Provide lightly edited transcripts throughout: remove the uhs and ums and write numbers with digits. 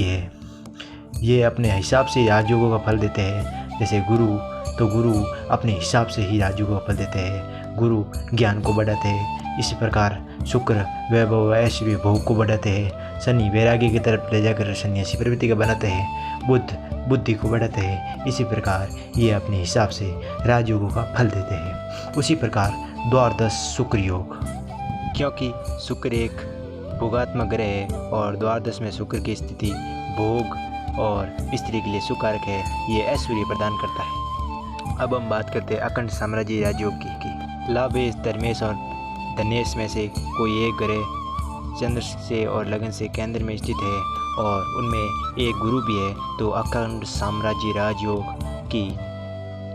की है। ये अपने हिसाब से राजयोगों का फल देते हैं। जैसे गुरु, तो गुरु अपने हिसाब से ही राजयोगों का फल देते हैं। गुरु ज्ञान को बढ़ाते हैं। इसी प्रकार शुक्र वैभव ऐश्वर्य भोग को बढ़ाते हैं। शनि वैराग्य की तरफ ले जाकर सन्यासी प्रवृत्ति का बनाते हैं। बुध बुद्धि को बढ़ाते हैं। इसी प्रकार ये अपने हिसाब से राजयोगों का फल देते हैं। उसी प्रकार द्वादश शुक्र योग, क्योंकि शुक्र एक भोगात्मक ग्रह है और द्वादश में शुक्र की स्थिति भोग और स्त्री के लिए सुकारक है। ये ऐश्वर्य प्रदान करता है। अब हम बात करते हैं अखंड साम्राज्य राजयोग की। लाभेश धर्मेश और धनेश में से कोई एक ग्रह चंद्र से और लगन से केंद्र में स्थित है और उनमें एक गुरु भी है, तो अखंड साम्राज्य राजयोग की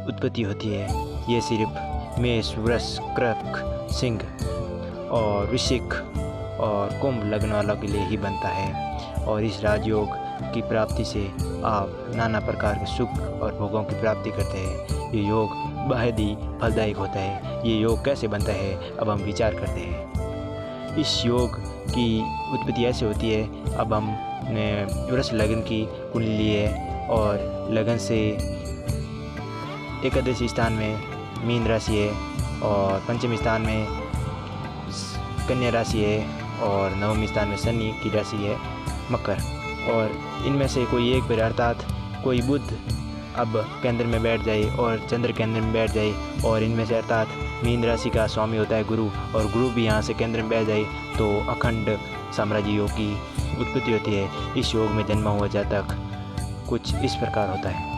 उत्पत्ति होती है। ये सिर्फ मेष, वृष, कर्क, सिंह और वृश्चिक और कुंभ लग्न वालों के लिए ही बनता है। और इस राजयोग की प्राप्ति से आप नाना प्रकार के सुख और भोगों की प्राप्ति करते हैं। ये योग बेहद ही फलदायक होता है। ये योग कैसे बनता है, अब हम विचार करते हैं। इस योग की उत्पत्ति ऐसे होती है। अब हम वृष लग्न की कुंडली है और लगन से एकादशी स्थान में मीन राशि है और पंचमी स्थान में कन्या राशि है और नवमी स्थान में शनि की राशि है मकर। और इनमें से कोई एक पर अर्थात कोई बुध अब केंद्र में बैठ जाए और चंद्र केंद्र में बैठ जाए और इनमें से अर्थात मीन राशि का स्वामी होता है गुरु और गुरु भी यहाँ से केंद्र में बैठ जाए तो अखंड साम्राज्य योग की उत्पत्ति होती है। इस योग में जन्मा हुआ जातक कुछ इस प्रकार होता है।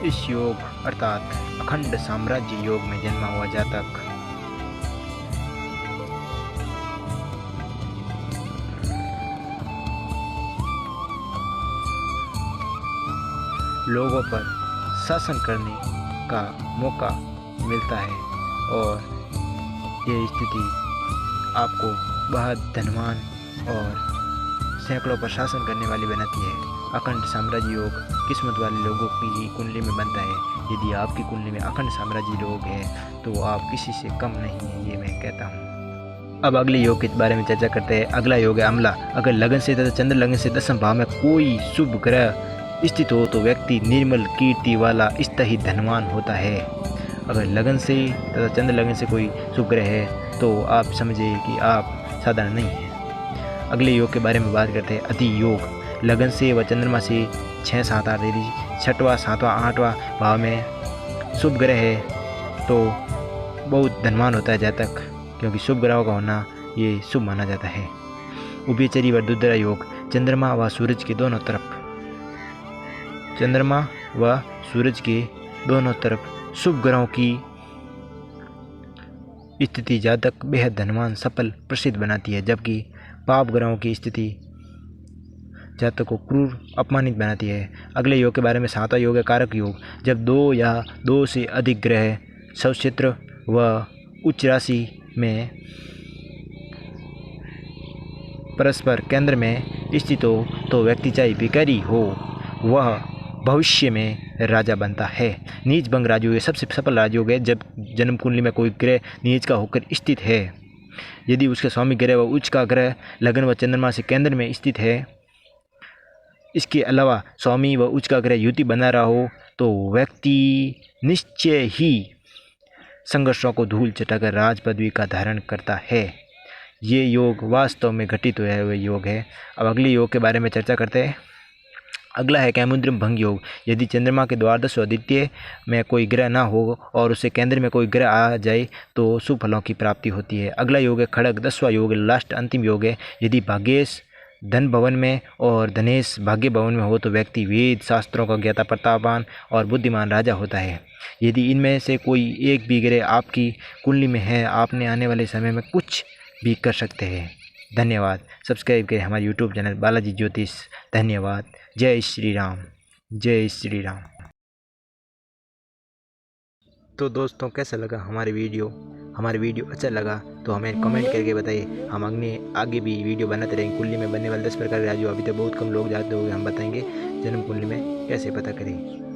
इस योग अर्थात अखंड साम्राज्य योग में जन्मा हुआ जातक लोगों पर शासन करने का मौका मिलता है और ये स्थिति आपको बहुत धनवान और सैकड़ों पर शासन करने वाली बनाती है। अखंड साम्राज्य योग किस्मत वाले लोगों की कुंडली में बनता है। यदि आपकी कुंडली में अखंड साम्राज्य योग है तो आप किसी से कम नहीं है, ये मैं कहता हूँ। अब अगले योग के बारे में चर्चा करते हैं। अगला योग है अम्ला। अगर लगन से तथा चंद्र लगन से दशम भाव में कोई शुभ ग्रह स्थित हो तो व्यक्ति निर्मल कीर्ति वाला स्थायी धनवान होता है। अगर लगन से तथा चंद्र लगन से कोई शुभ ग्रह है तो आप समझिए कि आप साधारण नहीं हैं। अगले योग के बारे में बात करते हैं अति योग। लगन से व चंद्रमा से 6, 7, 8 यदि 6वां, 7वां, 8वां भाव में शुभ ग्रह है तो बहुत धनवान होता है जातक, क्योंकि शुभ ग्रहों का होना ये शुभ माना जाता है। उभयचरी व दुर्धरा योग। चंद्रमा व सूरज के दोनों तरफ, चंद्रमा व सूरज के दोनों तरफ शुभ ग्रहों की स्थिति जातक बेहद धनवान, सफल, प्रसिद्ध बनाती है, जबकि पाप ग्रहों की स्थिति जातक को क्रूर, अपमानित बनाती है। अगले योग के बारे में 7वां योग है कारक योग। जब 2 या 2 से अधिक ग्रह स्वक्षेत्र व उच्च राशि में परस्पर केंद्र में स्थित हो तो व्यक्ति चाहे भिखारी हो वह भविष्य में राजा बनता है। नीच भंग राजयोग ये सबसे सफल राजयोग है। जब जन्म कुंडली में कोई ग्रह नीच का होकर स्थित है, यदि उसके स्वामी ग्रह व उच्च का ग्रह लगन व चंद्रमा से केंद्र में स्थित है, इसके अलावा स्वामी व उच्च का ग्रह युति बना रहा हो तो व्यक्ति निश्चय ही संघर्षों को धूल चटाकर राज पदवी का धारण करता है। ये योग वास्तव में घटित हुए हुए योग है। अब अगले योग के बारे में चर्चा करते हैं। अगला है कैमुद्रम भंग योग। यदि चंद्रमा के द्वादश व द्वितीय में कोई ग्रह ना हो और उससे केंद्र में कोई ग्रह आ जाए तो शुभ फलों की प्राप्ति होती है। अगला योग है खड़ग। 10वां योग लास्ट अंतिम योग है। यदि भाग्येश धन भवन में और धनेश भाग्य भवन में हो तो व्यक्ति वेद शास्त्रों का ज्ञाता प्रतापवान और बुद्धिमान राजा होता है। यदि इनमें से कोई एक भी ग्रह आपकी कुंडली में है, आपने आने वाले समय में कुछ भी कर सकते हैं। धन्यवाद। सब्सक्राइब करें हमारे यूट्यूब चैनल बालाजी ज्योतिष। धन्यवाद। जय श्री राम। जय श्री राम। तो दोस्तों कैसा लगा हमारी वीडियो अच्छा लगा तो हमें कमेंट करके बताइए। हम आगे भी वीडियो बनाते रहेंगे। कुंडली में बनने वाले 10 प्रकार के राजयोग अभी तक बहुत कम लोग जानते होंगे, हम बताएंगे जन्म कुंडली में कैसे पता करें।